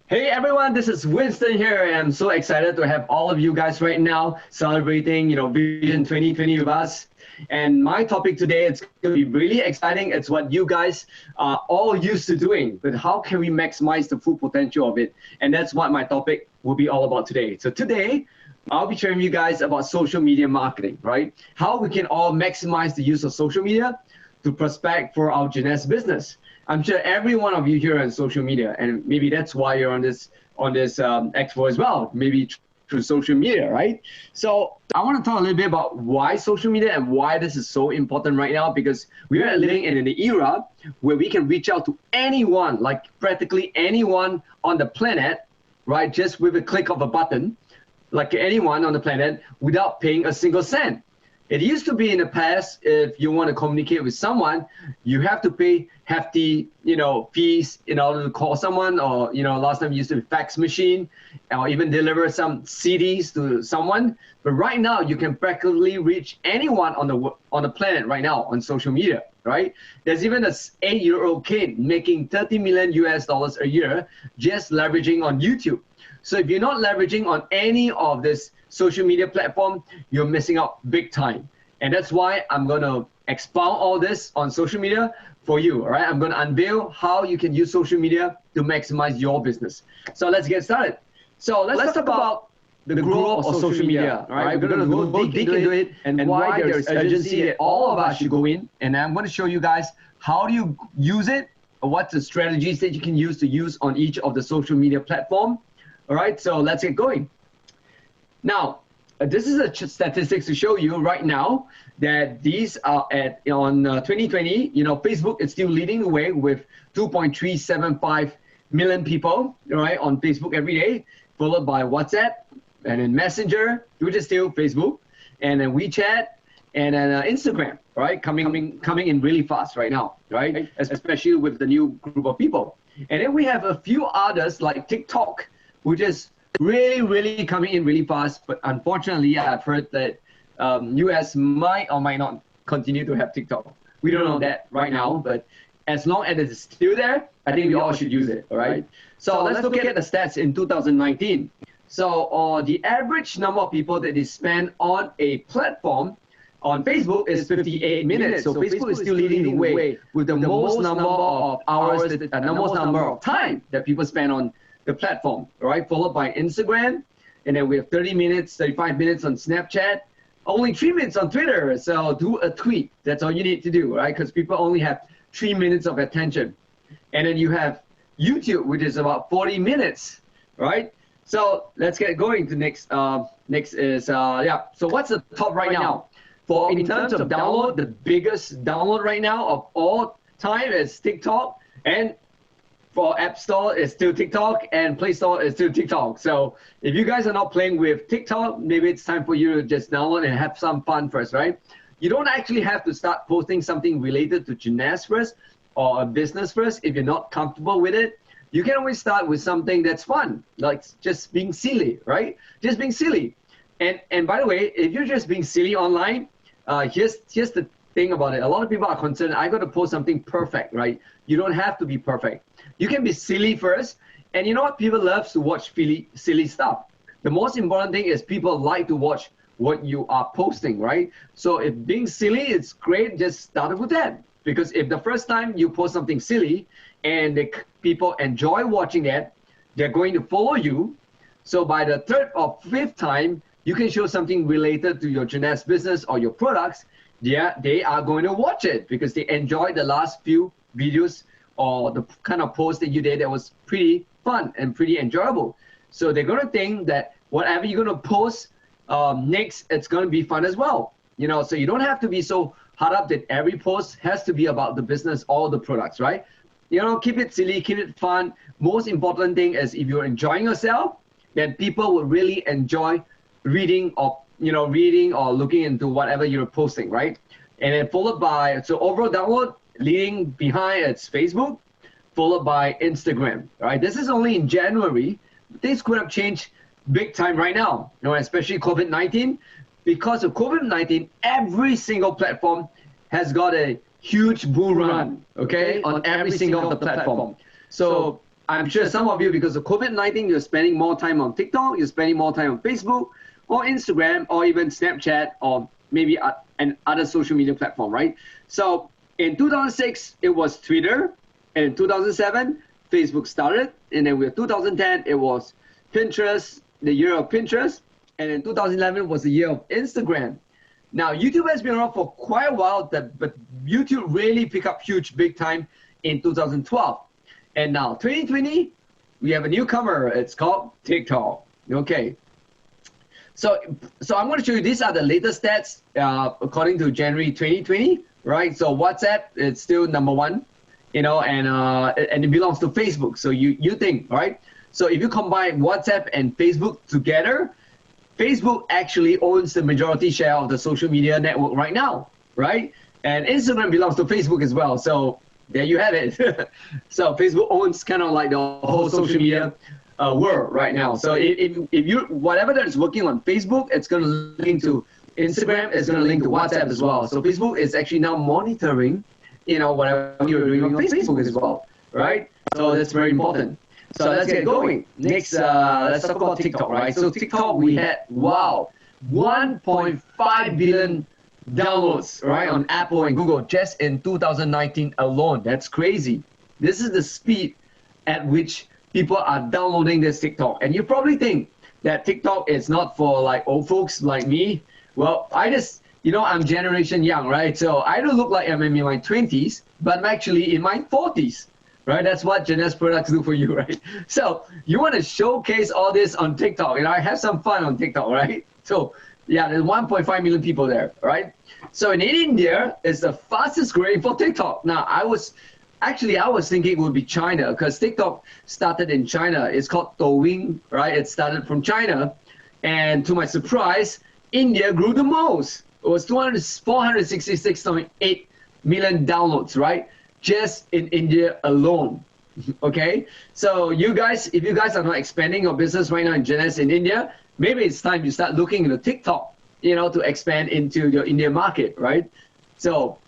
Hey everyone, this is Winston here, and I'm so excited to have all of you guys right now celebrating, Vision 2020 with us. And my topic today, it's going to be really exciting. It's what you guys are all used to doing, but how can we maximize the full potential of it? And that's what my topic will be all about today. So today, I'll be sharing you guys about social media marketing, right? How we can all maximize the use of social media to prospect for our Jeunesse business. I'm sure every one of you here on social media, and maybe that's why you're on this expo as well, maybe through social media, right? So I want to talk a little bit about why social media and why this is so important right now, because we are living in an era where we can reach out to anyone, like practically anyone on the planet, right? Just with a click of a button, like anyone on the planet, without paying a single cent. It used to be in the past, if you want to communicate with someone, you have to pay hefty, fees in order to call someone, or, last time you used to be fax machine, or even deliver some CDs to someone. But right now, you can practically reach anyone on the planet right now on social media, right? There's even an 8-year-old kid making 30 million US dollars a year just leveraging on YouTube. So if you're not leveraging on any of this social media platform, you're missing out big time. And that's why I'm going to expound all this on social media for you, all right? I'm going to unveil how you can use social media to maximize your business. So let's get started. So let's talk about the growth of social media, all right? We're going to go dig into it and why there is urgency that all of us should go in. And I'm going to show you guys how do you use it, what's the strategies that you can use on each of the social media platform. All right, so let's get going. Now, this is a statistics to show you right now that these are on 2020, Facebook is still leading the way with 2.375 million people, right, on Facebook every day, followed by WhatsApp, and then Messenger, which is still Facebook, and then WeChat, and then Instagram, right, coming in really fast right now, right, especially with the new group of people. And then we have a few others like TikTok, which is really coming in really fast. But unfortunately, I've heard that US might or might not continue to have TikTok. We don't know that right now, but as long as it's still there, I think we all should use it, all right? So let's look at the stats in 2019. So the average number of people that they spend on a platform on Facebook is 58 minutes. So Facebook is still leading the way with the most number of hours, the most number of time that people spend on the platform, right? Followed by Instagram, and then we have 30 minutes, 35 minutes on Snapchat, only 3 minutes on Twitter. So do a tweet. That's all you need to do, right? Because people only have 3 minutes of attention. And then you have YouTube, which is about 40 minutes, right? So let's get going to next. Next is, So what's the top right now? In terms of download, the biggest download right now of all time is TikTok, and for App Store, it's still TikTok, and Play Store is still TikTok. So if you guys are not playing with TikTok, maybe it's time for you to just download and have some fun first, right? You don't actually have to start posting something related to Jeunesse first or a business first if you're not comfortable with it. You can always start with something that's fun, like just being silly, right? Just being silly. And by the way, if you're just being silly online, here's the thing about it. A lot of people are concerned, I got to post something perfect, right? You don't have to be perfect. You can be silly first, and you know what? People love to watch silly stuff. The most important thing is people like to watch what you are posting, right? So if being silly is great, just start with that. Because if the first time you post something silly and the people enjoy watching that, they're going to follow you. So by the third or fifth time, you can show something related to your Jeunesse business or your products. They are going to watch it because they enjoyed the last few videos or the kind of post that you did that was pretty fun and pretty enjoyable. So they're going to think that whatever you're going to post next, it's going to be fun as well. So you don't have to be so hard up that every post has to be about the business or the products, right? Keep it silly, keep it fun. Most important thing is if you're enjoying yourself, then people will really enjoy reading or looking into whatever you're posting, right? And then followed by, so overall download, leading behind, it's Facebook, followed by Instagram, right? This is only in January. Things could have changed big time right now, especially COVID-19. Because of COVID-19, every single platform has got a huge bull run, okay, on every single of the platform. So I'm sure some of you, because of COVID-19, you're spending more time on TikTok, you're spending more time on Facebook or Instagram or even Snapchat or maybe an other social media platform, right? So in 2006, it was Twitter. And in 2007, Facebook started. And then with 2010, it was Pinterest, the year of Pinterest. And in 2011 was the year of Instagram. Now, YouTube has been around for quite a while, but YouTube really picked up huge, big time in 2012. And now, 2020, we have a newcomer. It's called TikTok. Okay. So I'm going to show you, these are the latest stats according to January 2020, right? So WhatsApp, it's still #1, you know, and it belongs to Facebook. So you think, right? So if you combine WhatsApp and Facebook together, Facebook actually owns the majority share of the social media network right now, right? And Instagram belongs to Facebook as well. So there you have it. So Facebook owns kind of like the whole social media world right now. So if you, whatever that is working on Facebook, it's going to link to Instagram, it's going to link to WhatsApp as well. So Facebook is actually now monitoring, you know, whatever you're doing on Facebook as well, right? So that's very important. So let's get going. Next, let's talk about TikTok, right? So TikTok, we had, wow, 1.5 billion downloads, right, on Apple and Google just in 2019 alone. That's crazy. This is the speed at which people are downloading this TikTok. And you probably think that TikTok is not for like old folks like me. Well, I just, you know, I'm generation young, right? So I don't look like I'm in my 20s, but I'm actually in my 40s. Right, that's what Jeunesse products do for you, right? So you want to showcase all this on TikTok, and I have some fun on TikTok, right? So yeah, there's 1.5 million people there, right? So in India, it's the fastest growing for TikTok. Now I was thinking it would be China, because TikTok started in China. It's called Douyin, right? It started from China, and to my surprise, India grew the most. It was 466.8 million downloads, right? Just in India alone, okay? So you guys, if you guys are not expanding your business right now in Jeunesse in India, maybe it's time you start looking into TikTok, you know, to expand into your Indian market, right? So,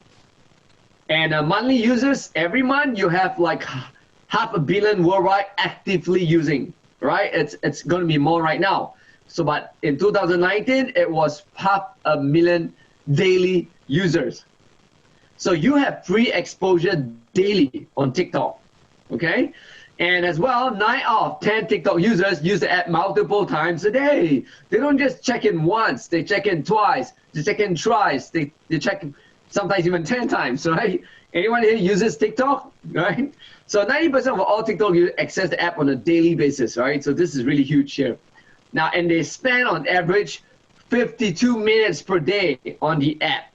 and monthly users, every month you have like 500 million worldwide actively using, right? It's going to be more right now. So, but in 2019, it was 500,000 daily users. So you have free exposure daily on TikTok, okay? And as well, 9 out of 10 TikTok users use the app multiple times a day. They don't just check in once, they check in twice, they check in thrice, they check sometimes even 10 times, right? Anyone here uses TikTok, right? So 90% of all TikTok users access the app on a daily basis, right? So this is really huge here. Now, and they spend on average 52 minutes per day on the app.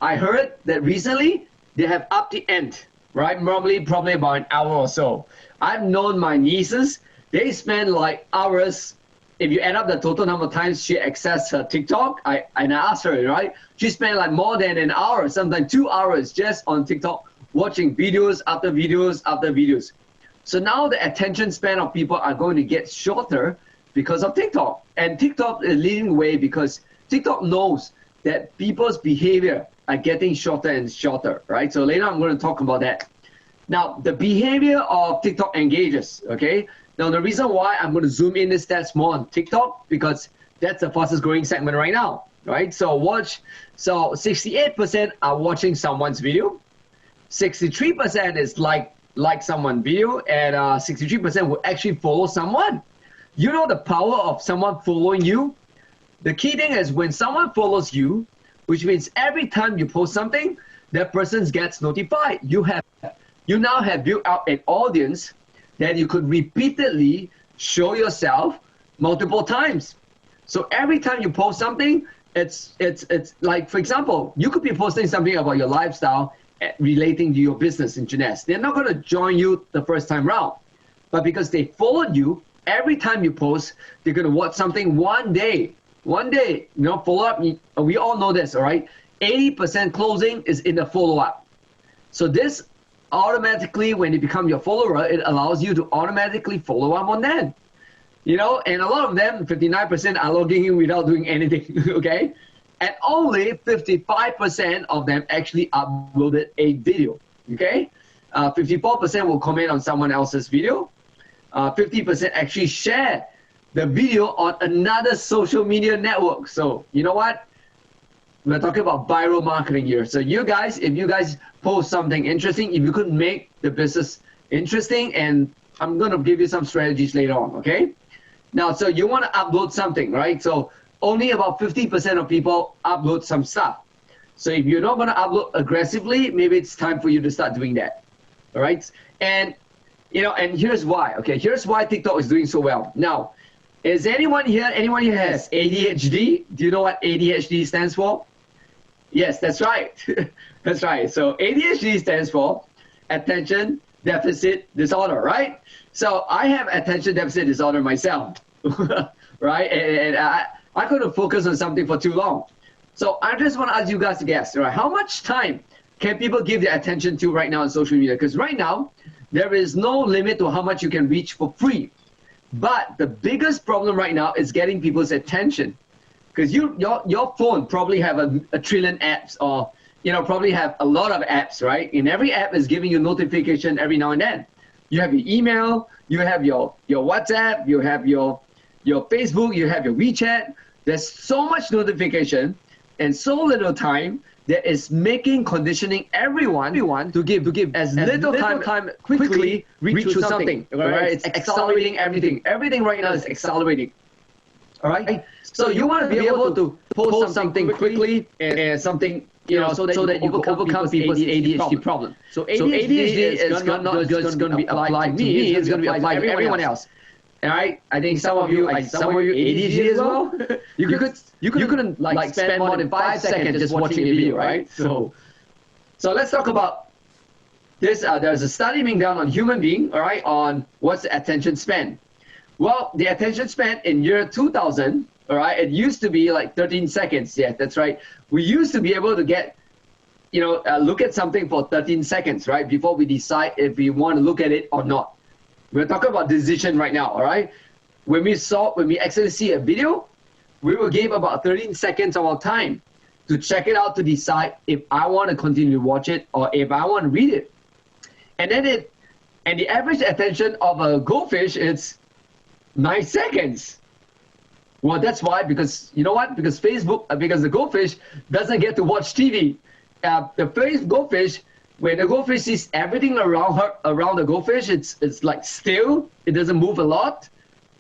I heard that recently they have upped the end, right? Probably about an hour or so. I've known my nieces, they spend like hours. If you add up the total number of times she accessed her TikTok, I asked her, right? She spent like more than an hour, sometimes 2 hours just on TikTok, watching videos after videos after videos. So now the attention span of people are going to get shorter because of TikTok. And TikTok is leading the way because TikTok knows that people's behavior are getting shorter and shorter, right? So later I'm going to talk about that. Now, the behavior of TikTok engagers, okay? Now, the reason why I'm going to zoom in this stats more on TikTok, because that's the fastest growing segment right now, right? So 68% are watching someone's video, 63% is like someone's video, and 63% will actually follow someone. You know the power of someone following you? The key thing is when someone follows you, which means every time you post something, that person gets notified. You now have built up an audience that you could repeatedly show yourself multiple times. So every time you post something, it's like, for example, you could be posting something about your lifestyle relating to your business in Jeunesse. They're not going to join you the first time round, but because they followed you, every time you post, they're going to watch something one day, you know, follow up. We all know this, all right? 80% closing is in the follow-up. So this automatically, when you become your follower, it allows you to automatically follow up on them. You know, and a lot of them, 59% are logging in without doing anything, okay? And only 55% of them actually uploaded a video, okay? 54% will comment on someone else's video, 50% actually share the video on another social media network. So you know what? We're talking about viral marketing here. So you guys, if you guys post something interesting, if you could make the business interesting, and I'm going to give you some strategies later on, okay? Now, so you want to upload something, right? So only about 50% of people upload some stuff. So if you're not going to upload aggressively, maybe it's time for you to start doing that, all right? And, you know, and here's why, okay? Here's why TikTok is doing so well. Now, is anyone here has ADHD? Do you know what ADHD stands for? Yes, that's right. That's right. So ADHD stands for attention deficit disorder, right? So I have attention deficit disorder myself, right? And I couldn't focus on something for too long. So I just want to ask you guys to guess, right? How much time can people give their attention to right now on social media? Because right now, there is no limit to how much you can reach for free. But the biggest problem right now is getting people's attention. Because your phone probably have a trillion apps, or probably have a lot of apps, right? And every app is giving you notification every now and then. You have your email, you have your WhatsApp, you have your Facebook, you have your WeChat. There's so much notification and so little time that is conditioning everyone to give as little time quickly reach to something. Right? It's accelerating everything. Everything right now is accelerating. All right. So you want to be able to post something quickly and something, so that you can overcome people's ADHD problem. So ADHD is not just going to be applied to me. It's going to be applied to everyone else. All right. I think some of you ADHD as well. You couldn't like spend more than 5 seconds just watching a video, right? So let's talk about this. There's a study being done on human being, all right, on what's the attention span. Well, the attention span in year 2000, all right, it used to be like 13 seconds. Yeah, that's right. We used to be able to get, look at something for 13 seconds, right, before we decide if we want to look at it or not. We're talking about decision right now, all right? When we actually see a video, we will give about 13 seconds of our time to check it out to decide if I want to continue to watch it or if I want to read it. And then the average attention of a goldfish is 9 seconds. Well, that's why, because you know what? Because the goldfish doesn't get to watch TV. The goldfish, when the goldfish sees everything around the goldfish, it's like still. It doesn't move a lot,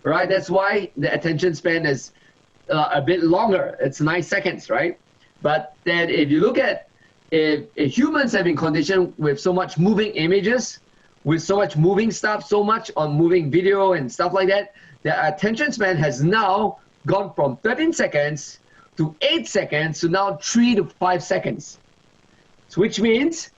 right? That's why the attention span is a bit longer. It's 9 seconds, right? But then if you look at if humans have been conditioned with so much moving images, with so much moving stuff, so much on moving video and stuff like that, the attention span has now gone from 13 seconds to 8 seconds to now 3 to 5 seconds. So which means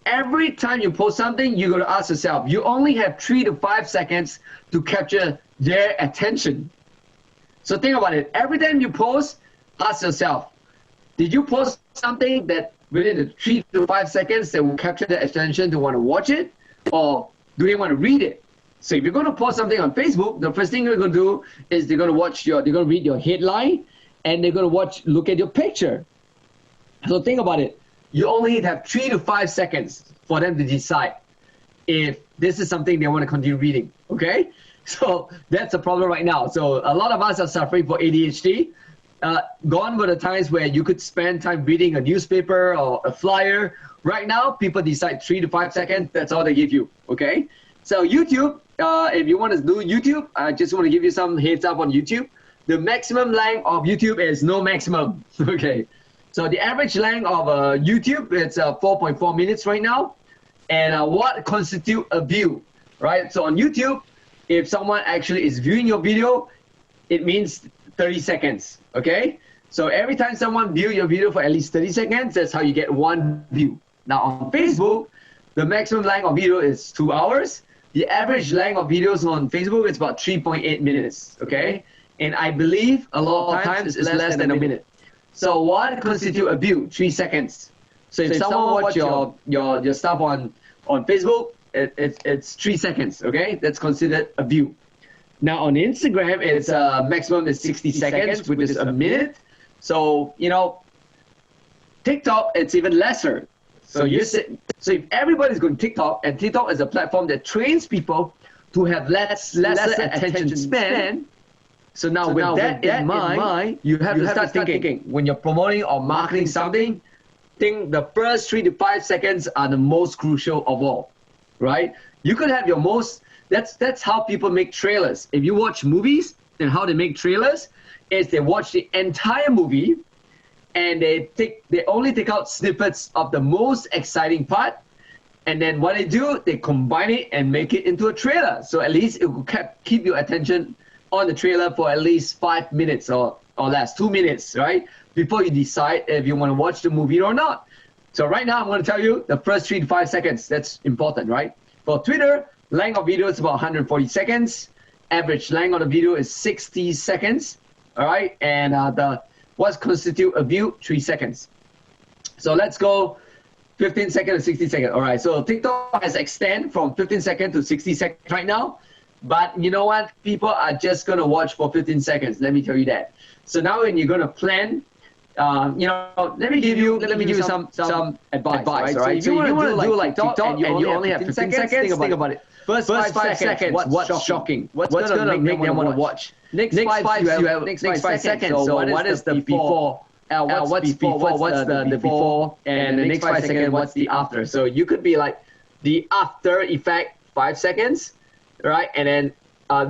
every time you post something, you got to ask yourself, you only have 3 to 5 seconds to capture their attention. So think about it. Every time you post, ask yourself, did you post something that within the 3 to 5 seconds that will capture their attention to want to watch it? Or do they want to read it? So if you're going to post something on Facebook, the first thing they're going to do is they're going to read your headline, and they're going to look at your picture. So think about it. You only have 3 to 5 seconds for them to decide if this is something they want to continue reading, okay? So that's a problem right now. So a lot of us are suffering for ADHD. Gone were the times where you could spend time reading a newspaper or a flyer. Right now, people decide 3 to 5 seconds. That's all they give you, okay? So YouTube, if you want to do YouTube, I just want to give you some heads up on YouTube. The maximum length of YouTube is no maximum, okay? So the average length of YouTube, it's 4.4 minutes right now. And what constitutes a view, right? So on YouTube, if someone actually is viewing your video, it means 30 seconds, okay? So every time someone views your video for at least 30 seconds, that's how you get one view. Now on Facebook, the maximum length of video is 2 hours. The average length of videos on Facebook is about 3.8 minutes, okay? And I believe a lot of times it's less than a minute. So what constitutes a view? 3 seconds. So if someone watch your stuff on Facebook, it's 3 seconds, okay? That's considered a view. Now on Instagram, it's maximum is 60 seconds, which is a minute. So, TikTok, it's even lesser. So if everybody's going to TikTok, and TikTok is a platform that trains people to have lesser attention span. So now with that in mind, you have to start thinking when you're promoting or marketing something, think the first 3 to 5 seconds are the most crucial of all, right? You could have your most, that's how people make trailers. If you watch movies, then how they make trailers is they watch the entire movie and they only take out snippets of the most exciting part. And then what they do, they combine it and make it into a trailer. So at least it will keep your attention on the trailer for at least 5 minutes or less, 2 minutes, right? Before you decide if you want to watch the movie or not. So right now, I'm going to tell you the first 3 to 5 seconds. That's important, right? For Twitter, length of video is about 140 seconds. Average length of the video is 60 seconds, all right? And what constitute a view? 3 seconds. So let's go 15 seconds to 60 seconds. All right, so TikTok has extended from 15 seconds to 60 seconds right now. But you know what? People are just going to watch for 15 seconds. Let me tell you that. So now when you're going to plan, let me give you some advice, right? Right? So if you want to do like TikTok and you only have 15 seconds, think about it. First 5 seconds, what's shocking? What's going to make them want to watch? Next 5 seconds, so what is the before? What's the before? And the next 5 seconds, what's the after? So you could be like the after effect 5 seconds, right? And then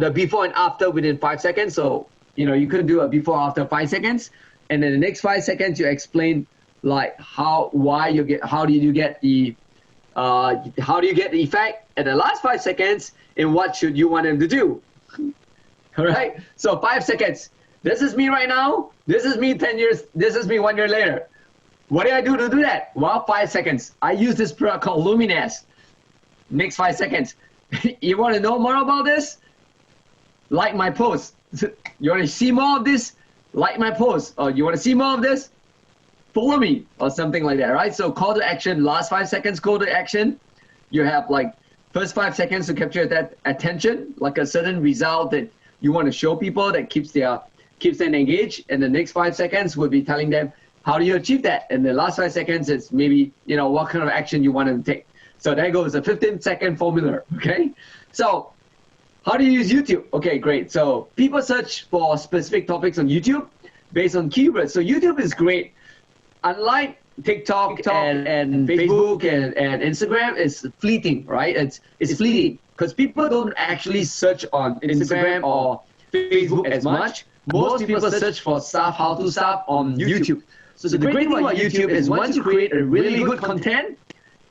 the before and after within 5 seconds. So, you could do a before after 5 seconds. And then the next 5 seconds, you explain like how do you get the effect? And the last 5 seconds, and what should you want them to do? All right. So 5 seconds. This is me right now. This is me 10 years. This is me 1 year later. What did I do to do that? Well, 5 seconds. I use this product called Lumines. Next 5 seconds. You want to know more about this? Like my post. You want to see more of this? Like my post. Or you want to see more of this? Follow me or something like that, right? So call to action, last 5 seconds, call to action. You have like first 5 seconds to capture that attention, like a certain result that you want to show people that keeps them engaged. And the next 5 seconds will be telling them, how do you achieve that? And the last 5 seconds is maybe, what kind of action you want them to take. So there goes a 15-second formula, okay? So how do you use YouTube? Okay, great. So people search for specific topics on YouTube based on keywords. So YouTube is great. Unlike TikTok and Facebook and Instagram, it's fleeting, right? It's fleeting because people don't actually search on Instagram or Facebook as much. Most people search for stuff, how-to stuff on YouTube. So the great thing about YouTube is once you create a really good content,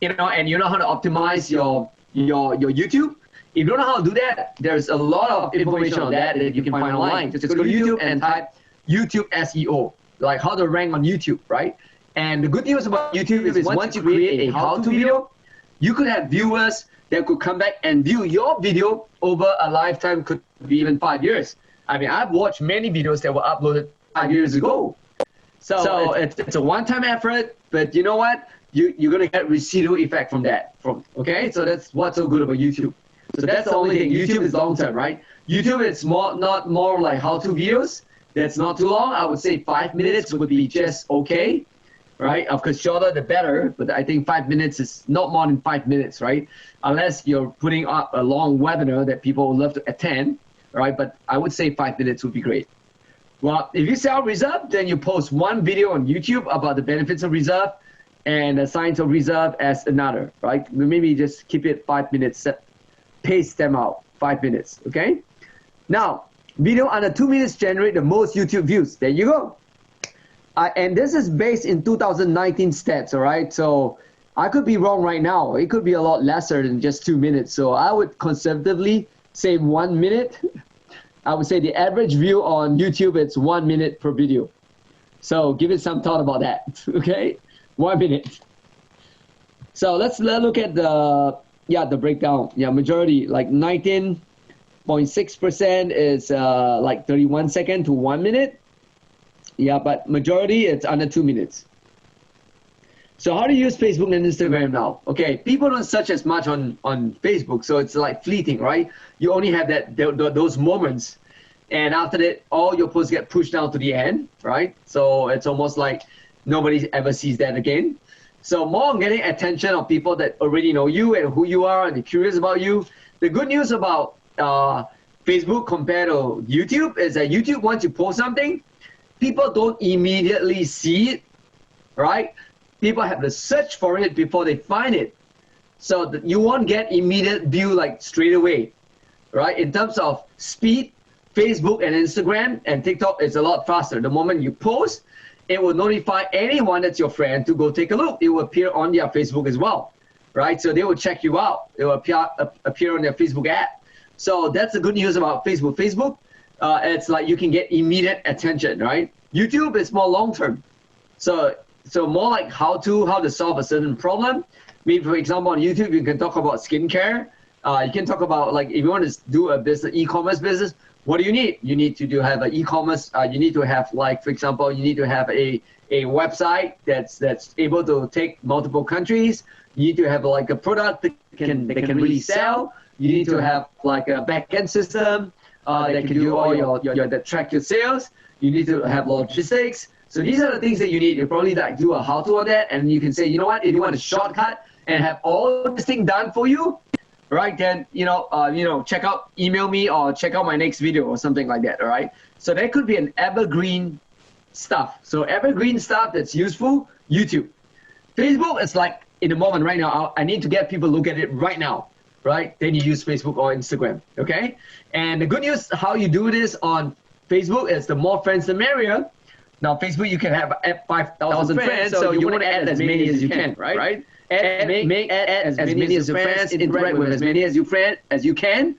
and you know how to optimize your YouTube. If you don't know how to do that, there's a lot of information on that you can find online. Just go to YouTube and type YouTube SEO, like how to rank on YouTube, right? And the good news about YouTube is once you create a how-to video, you could have viewers that could come back and view your video over a lifetime, could be even 5 years. I mean, I've watched many videos that were uploaded 5 years ago. So it's a one-time effort, but you know what? You're going to get residual effect from that. Okay, so that's what's so good about YouTube. So that's the only thing. YouTube is long-term, right? YouTube is not more like how-to videos. That's not too long. I would say 5 minutes would be just okay, right? Of course, shorter the better, but I think 5 minutes is not more than 5 minutes, right? Unless you're putting up a long webinar that people would love to attend, right? But I would say 5 minutes would be great. Well, if you sell Reserve, then you post one video on YouTube about the benefits of Reserve and the science of Reserve as another, right? Maybe just keep it 5 minutes, paste them out, 5 minutes, okay? Now, video under 2 minutes generate the most YouTube views. There you go. And this is based in 2019 stats, all right? So I could be wrong right now. It could be a lot lesser than just 2 minutes. So I would conservatively say 1 minute. I would say the average view on YouTube, it's 1 minute per video. So give it some thought about that, okay? 1 minute. So let's look at the breakdown. Yeah, majority, like 19.6% is like 31 seconds to 1 minute. Yeah, but majority, it's under 2 minutes. So how do you use Facebook and Instagram now? Okay, people don't search as much on Facebook, so it's like fleeting, right? You only have those moments, and after that, all your posts get pushed down to the end, right? So it's almost like nobody ever sees that again. So more on getting attention of people that already know you and who you are and they're curious about you. The good news about Facebook compared to YouTube is that YouTube, once you post something, people don't immediately see it, right? People have to search for it before they find it. So that you won't get immediate view like straight away, right? In terms of speed, Facebook and Instagram and TikTok is a lot faster. The moment you post, it will notify anyone that's your friend to go take a look. It will appear on their Facebook as well, right? So they will check you out. It will appear on their Facebook app. So that's the good news about Facebook. Facebook, it's like you can get immediate attention, right? YouTube is more long-term. So more like how to solve a certain problem. I mean, for example, on YouTube, you can talk about skincare. You can talk about, like, if you want to do a business, e-commerce business, what do you need? You need to have an e-commerce. You need to have, like, for example, you need to have a website that's able to take multiple countries. You need to have like a product that can really sell. You need to have like a back-end system that can do all that track your sales. You need to have logistics. So these are the things that you need. You probably like do a how-to on that, and you can say, you know what, if you want a shortcut and have all this thing done for you, right, then, check out, email me or check out my next video or something like that, all right? So that could be an evergreen stuff. So evergreen stuff that's useful, YouTube. Facebook is like, in the moment right now, I need to get people to look at it right now, right? Then you use Facebook or Instagram, okay? And the good news, how you do this on Facebook is the more friends, the merrier. Now, Facebook, you can have 5,000 friends, so you want to add as many as you can, right? Add as many as your friends, interact with as many as you can.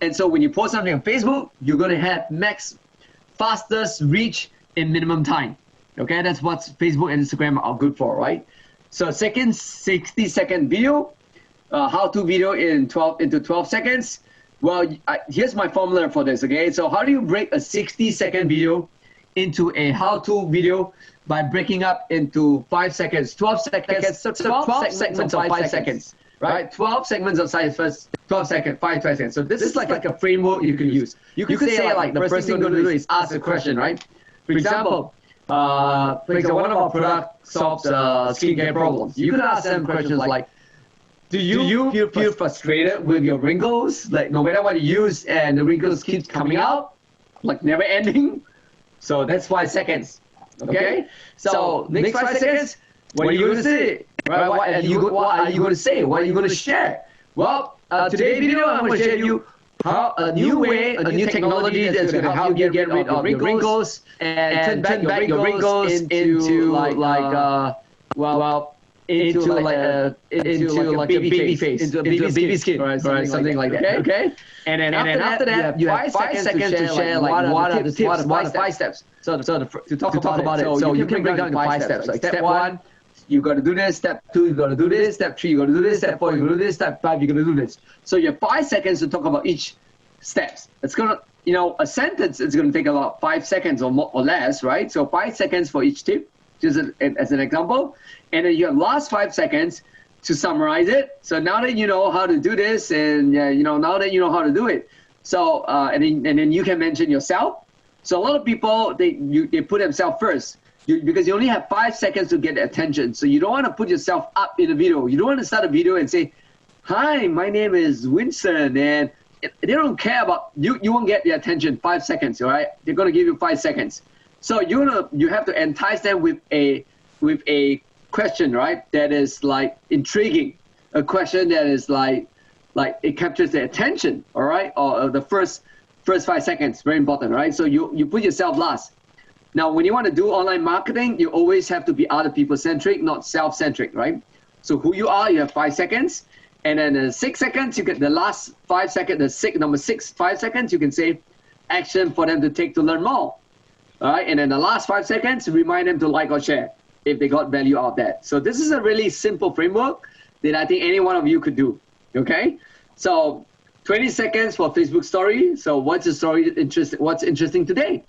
And so when you post something on Facebook, you're going to have max, fastest reach in minimum time. Okay, that's what Facebook and Instagram are good for, right? So 60-second video, how-to video into 12 seconds. Well, here's my formula for this, okay? So how do you break a 60-second video into a how-to video? By breaking up into 5 seconds, 12 seconds, so 12 segments of 5 seconds, right? 12 segments of 12 seconds, 5 seconds. So this is like a framework you can use. You could say like the first thing you're going to do is ask a question, right? For example, one of our products solves skincare problems. You could ask them questions like, do you feel frustrated with your wrinkles? Like no matter what you use and the wrinkles keep coming out, like never ending? So that's 5 seconds. Okay, so next 5 seconds, what are you going to say? Right? What are you going to say? What are you going to share? Well, today's video, I'm going to share you how a new technology that's going to help you get rid of your wrinkles and turn back your wrinkles into like a baby face, into a baby skin, right? Something like that. Okay. And then after that, you have 5 seconds to share like what are the tips, what are the 5 steps. So to talk about it. So you can break down into 5 steps. Like step 1, you got to do this. Step 2, you got to do this. Step 3, you got to do this. Step 4, you got to do this. Step 5, you got to do this. So you have 5 seconds to talk about each steps. It's gonna, a sentence is gonna take about 5 seconds or more or less, right? So 5 seconds for each tip, just as an example. And then you have last 5 seconds to summarize it. So now that you know how to do this, and now that you know how to do it, so and then you can mention yourself. So a lot of people they put themselves first because you only have 5 seconds to get attention. So you don't want to put yourself up in a video. You don't want to start a video and say, "Hi, my name is Winston," and they don't care about you. You won't get the attention 5 seconds. All right, they're gonna give you 5 seconds. So you have to entice them with a question, right? That is like intriguing, a question that is like it captures their attention, all right? Or the first 5 seconds, very important, right? So you put yourself last. Now, when you want to do online marketing, you always have to be other people centric, not self-centric, right? So who you are, you have 5 seconds, and then 6 seconds, you get the last 5 seconds, number 5 seconds, you can say action for them to take to learn more, all right? And then the last 5 seconds, remind them to like or share if they got value out of that. So this is a really simple framework that I think any one of you could do, okay? So 20 seconds for Facebook story. So what's the story what's interesting today?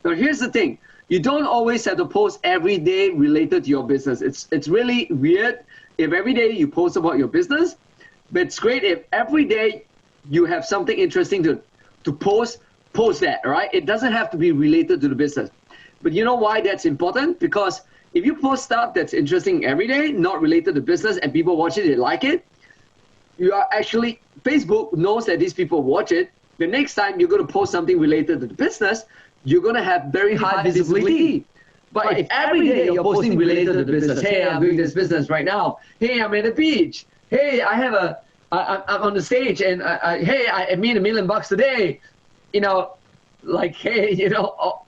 Now here's the thing. You don't always have to post every day related to your business. It's really weird if every day you post about your business, but it's great if every day you have something interesting to post that, right? It doesn't have to be related to the business. But you know why that's important? Because if you post stuff that's interesting every day, not related to business, and people watch it, they like it, you are actually, Facebook knows that these people watch it, the next time you're going to post something related to the business, you're going to have very high visibility. But if every day you're posting related to the business, hey, I'm doing this business right now. Hey, I'm at the beach. Hey, I'm on the stage, and hey, I made $1 million today. You know, like, hey, you know,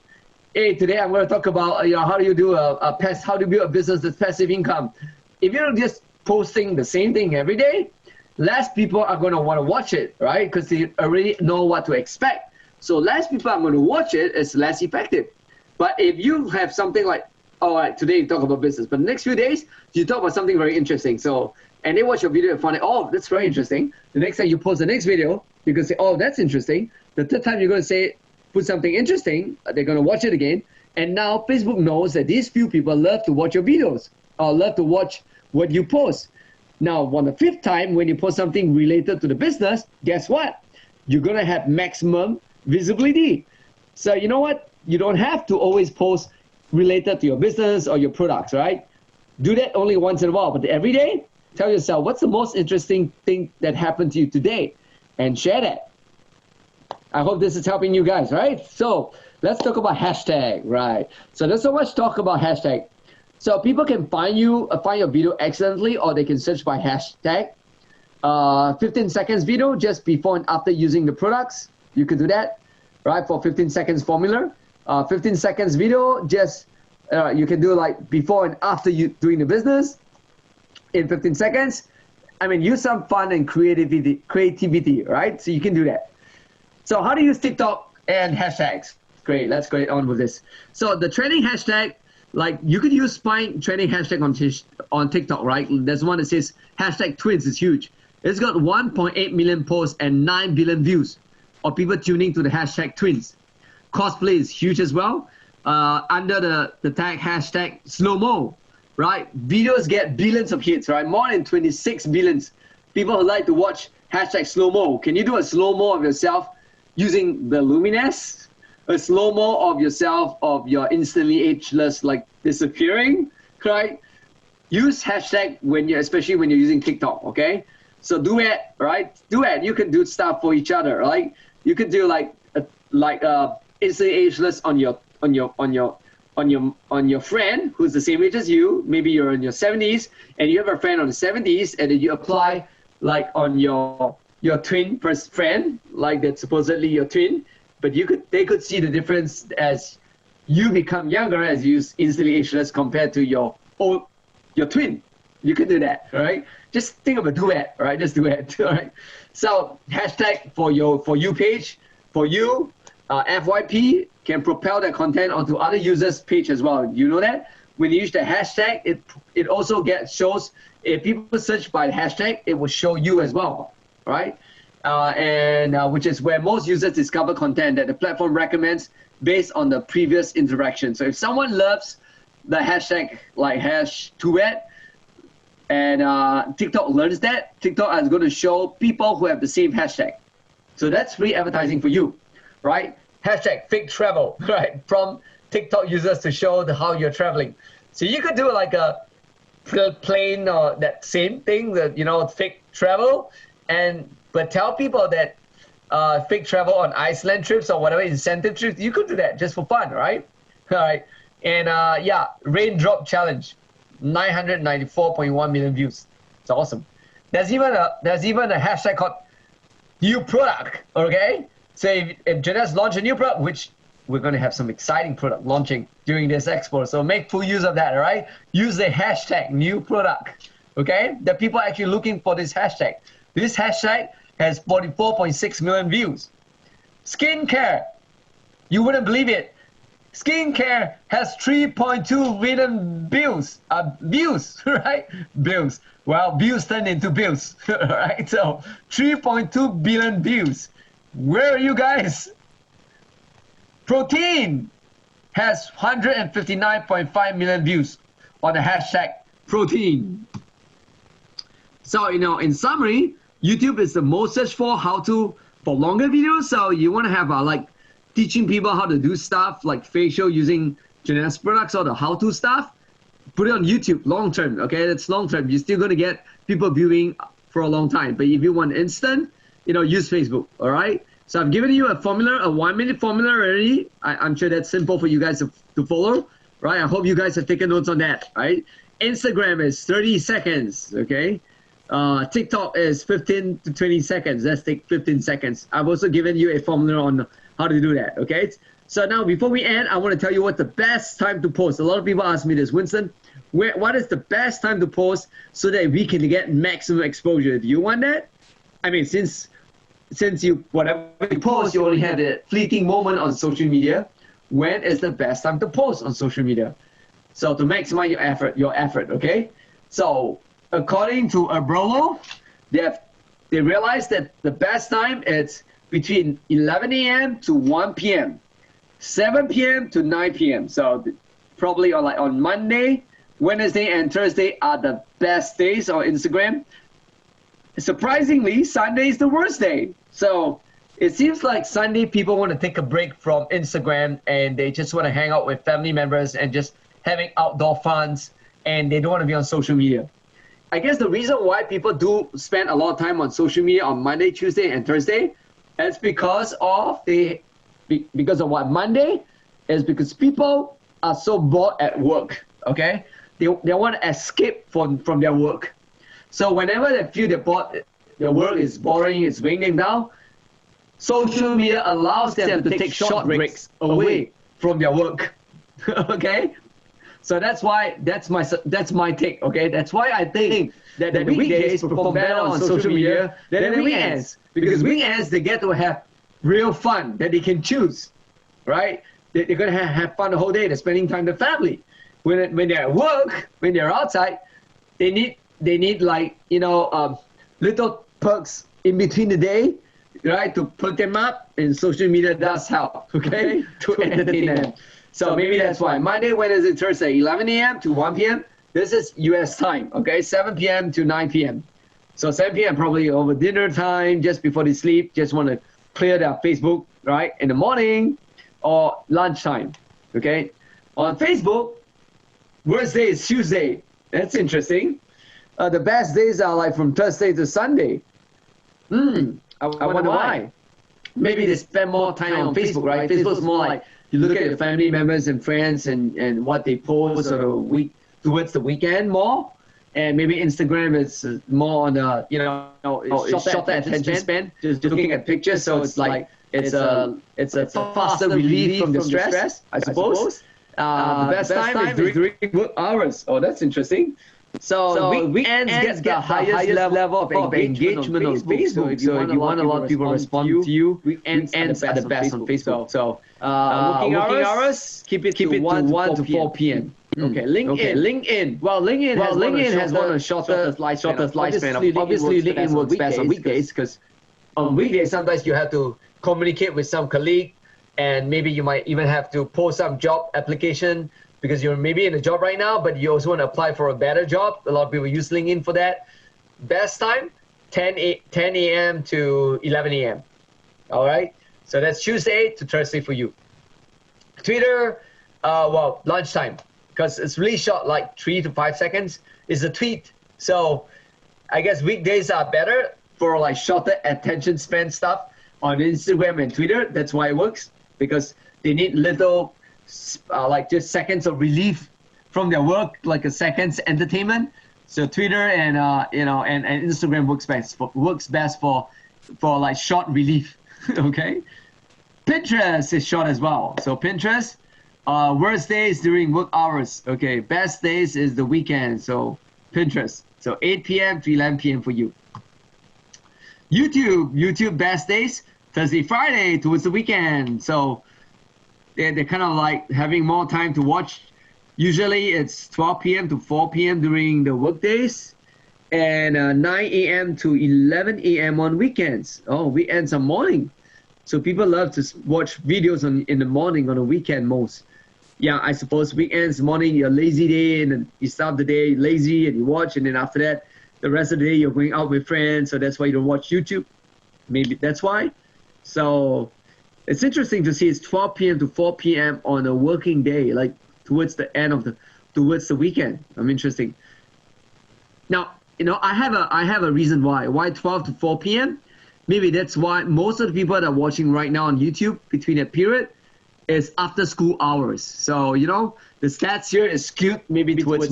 hey, today I'm going to talk about, you know, how do you do how do you build a business that's passive income? If you're just posting the same thing every day, less people are going to want to watch it, right? Because they already know what to expect. So less people are going to watch it, it's less effective. But if you have something like, all right, today you talk about business, but the next few days you talk about something very interesting. So, and they watch your video and find it, oh, that's very interesting. The next time you post the next video, you can say, oh, that's interesting. The third time you're going to say, put something interesting, they're going to watch it again. And now Facebook knows that these few people love to watch your videos or love to watch what you post. Now, on the fifth time, when you post something related to the business, guess what? You're going to have maximum visibility. So you know what? You don't have to always post related to your business or your products, right? Do that only once in a while, but every day, tell yourself, what's the most interesting thing that happened to you today? And share that. I hope this is helping you guys, right? So let's talk about hashtag, right? So there's so much talk about hashtag. So people can find your video excellently, or they can search by hashtag. 15 seconds video just before and after using the products. You can do that, right? For 15 seconds formula. 15 seconds video, just you can do like before and after you doing the business in 15 seconds. I mean, use some fun and creativity, right? So you can do that. So how to use TikTok and hashtags? Great, let's go on with this. So the trending hashtag, like you could use find trending hashtag on TikTok, right? There's one that says hashtag twins is huge. It's got 1.8 million posts and 9 billion views of people tuning to the hashtag twins. Cosplay is huge as well. Under the tag hashtag slow-mo, right? Videos get billions of hits, right? More than 26 billions. People who like to watch hashtag slow-mo. Can you do a slow-mo of yourself using the Lumines? A slow-mo of yourself of your instantly ageless, like disappearing, right? Use hashtag especially when you're using TikTok, okay? So duet, right? Duet, you can do stuff for each other, right? You could do like instantly ageless on your friend who's the same age as you. Maybe you're in your 70s and you have a friend on the 70s, and then you apply like on your twin friend, like that's supposedly your twin. But they could see the difference as you become younger as you instantly ageless compared to your twin. You could do that, right? Just think of a duet, right? Just duet, all right? So hashtag for you page, for you, FYP can propel that content onto other users' page as well. You know that? When you use the hashtag, it also shows, if people search by the hashtag, it will show you as well, right? Which is where most users discover content that the platform recommends based on the previous interaction. So if someone loves the hashtag like #duet, and TikTok learns that, TikTok is going to show people who have the same hashtag. So that's free advertising for you, right? Hashtag fake travel, right? From TikTok users to show how you're traveling. So you could do like a plain or that same thing, that, you know, fake travel, but tell people that fake travel on Iceland trips or whatever incentive trips, you could do that just for fun, right? All right. And yeah, raindrop challenge, 994.1 million views. It's awesome. There's even a hashtag called new product, okay? So if Jeunesse launch a new product, which we're going to have some exciting product launching during this expo, so make full use of that, all right? Use the hashtag new product, okay? The people are actually looking for this hashtag. This hashtag has 44.6 million views. Skincare, you wouldn't believe it. Skincare has 3.2 million views, right? Bills. Well, views turn into bills, right? So 3.2 billion views. Where are you guys? Protein has 159.5 million views on the hashtag protein. So, you know, in summary, YouTube is the most searched for how-to for longer videos. So you want to have like teaching people how to do stuff like facial using Jeunesse products or the how-to stuff. Put it on YouTube long-term, okay? That's long-term. You're still going to get people viewing for a long time. But if you want instant, you know, use Facebook, all right? So I've given you a formula, a 1-minute formula already. I'm sure that's simple for you guys to follow, right? I hope you guys have taken notes on that, right? Instagram is 30 seconds, okay? TikTok is 15 to 20 seconds. Let's take 15 seconds. I've also given you a formula on how to do that, okay? So now before we end, I want to tell you what the best time to post. A lot of people ask me this, Winston, what is the best time to post so that we can get maximum exposure? Do you want that? I mean, since you, whatever you post, you only have the fleeting moment on social media. When is the best time to post on social media? So to maximize your effort, okay? So according to Abrolo, they realized that the best time is between 11 a.m. to 1 p.m., 7 p.m. to 9 p.m. So probably on Monday, Wednesday, and Thursday are the best days on Instagram. Surprisingly, Sunday is the worst day. So it seems like Sunday people want to take a break from Instagram and they just want to hang out with family members and just having outdoor funs, and they don't want to be on social media. I guess the reason why people do spend a lot of time on social media on Monday, Tuesday, and Thursday is because of what? Monday is because people are so bored at work, okay? They want to escape from their work. So whenever they feel their work is boring, it's weighing them down, social media allows them to take short breaks away from their work, okay? So that's my take, okay? That's why I think that the weekdays perform better on social media than the weekends. Because weekends, they get to have real fun that they can choose, right? They're going to have fun the whole day. They're spending time with family. When they're at work, when they're outside, they need like, little perks in between the day, right? To put them up, and social media does help, okay? To entertain them. So maybe that's why. Monday, Wednesday, Thursday, 11 a.m. to 1 p.m. This is US time, okay? 7 p.m. to 9 p.m. So 7 p.m. probably over dinner time, just before they sleep, just want to clear their Facebook, right? In the morning or lunchtime, okay? On Facebook, worst day is Tuesday. That's interesting. The best days are like from Thursday to Sunday. I wonder why. Maybe they spend more time on Facebook, right? Facebook's more like you look at your family members and friends and what they post or the week towards the weekend more. And maybe Instagram is more on the shorter attention span, just looking at pictures. So it's like it's a faster relief from the stress, I suppose. The best time is during work hours. Oh, that's interesting. So weekends get the highest level of engagement on Facebook. So if you want a lot of people to respond to you, weekends are the best on Facebook. So working hours, keep it to 1 to 4 p.m. Okay, LinkedIn. Well, LinkedIn has one of the shortest lifespan. Obviously, LinkedIn works best on weekdays because on weekdays sometimes you have to communicate with some colleague, and maybe you might even have to post some job application because you're maybe in a job right now, but you also want to apply for a better job. A lot of people use LinkedIn for that. Best time, 10 a.m. to 11 a.m. All right, so that's Tuesday to Thursday for you. Twitter, lunchtime, because it's really short, like 3 to 5 seconds is a tweet. So I guess weekdays are better for like shorter attention span stuff on Instagram and Twitter. That's why it works, because they need little like just seconds of relief from their work, like a second's entertainment. So Twitter and Instagram works best for like short relief. Okay, Pinterest is short as well. So Pinterest, worst days during work hours. Okay, best days is the weekend. So Pinterest. So 8 p.m. to 11 p.m. for you. YouTube best days Thursday, Friday towards the weekend. So they're kind of like having more time to watch. Usually it's 12 p.m. to 4 p.m. during the work days, and 9 a.m. to 11 a.m. on weekends. Oh, weekends are morning. So people love to watch videos in the morning on the weekend most. Yeah, I suppose weekends, morning, your lazy day, and then you start the day lazy and you watch, and then after that, the rest of the day you're going out with friends, so that's why you don't watch YouTube. Maybe that's why. So it's interesting to see it's 12 p.m. to 4 p.m. on a working day, like towards the end of towards the weekend. I'm interesting. Now, I have a reason why 12 to 4 p.m. maybe that's why most of the people that are watching right now on YouTube between that period is after school hours. So, you know, the stats here is skewed maybe towards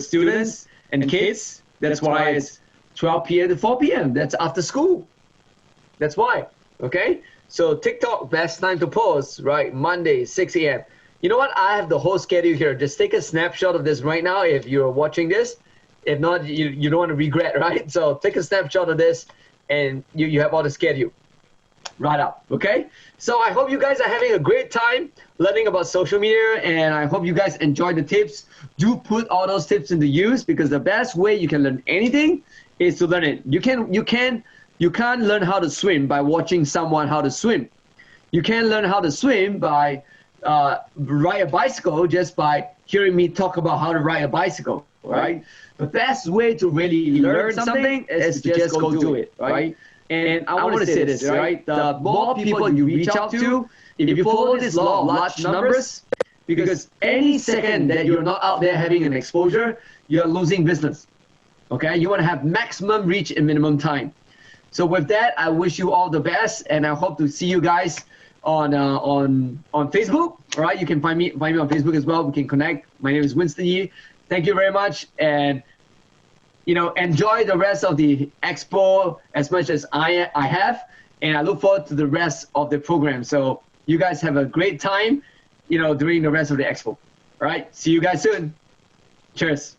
students and kids. That's why it's 12 p.m. to 4 p.m. That's after school. That's why, okay? So TikTok, best time to post, right? Monday, 6 a.m. You know what? I have the whole schedule here. Just take a snapshot of this right now if you're watching this. If not, you don't want to regret, right? So take a snapshot of this and you have all the schedule right up, okay? So I hope you guys are having a great time learning about social media, and I hope you guys enjoy the tips. Do put all those tips into use, because the best way you can learn anything is to learn it. You can't learn how to swim by watching someone how to swim. You can't learn how to swim by ride a bicycle just by hearing me talk about how to ride a bicycle, right? The best way to really learn something is to just go do it, right? And I want to say this, right? The more people you reach out to, if you follow this law of large numbers, because any second that you're not out there having an exposure, you're losing business, okay? You want to have maximum reach in minimum time. So with that, I wish you all the best, and I hope to see you guys on Facebook. All right, you can find me on Facebook as well. We can connect. My name is Winston Yee. Thank you very much, and you know, enjoy the rest of the expo as much as I have, and I look forward to the rest of the program. So you guys have a great time, you know, during the rest of the expo. All right, see you guys soon. Cheers.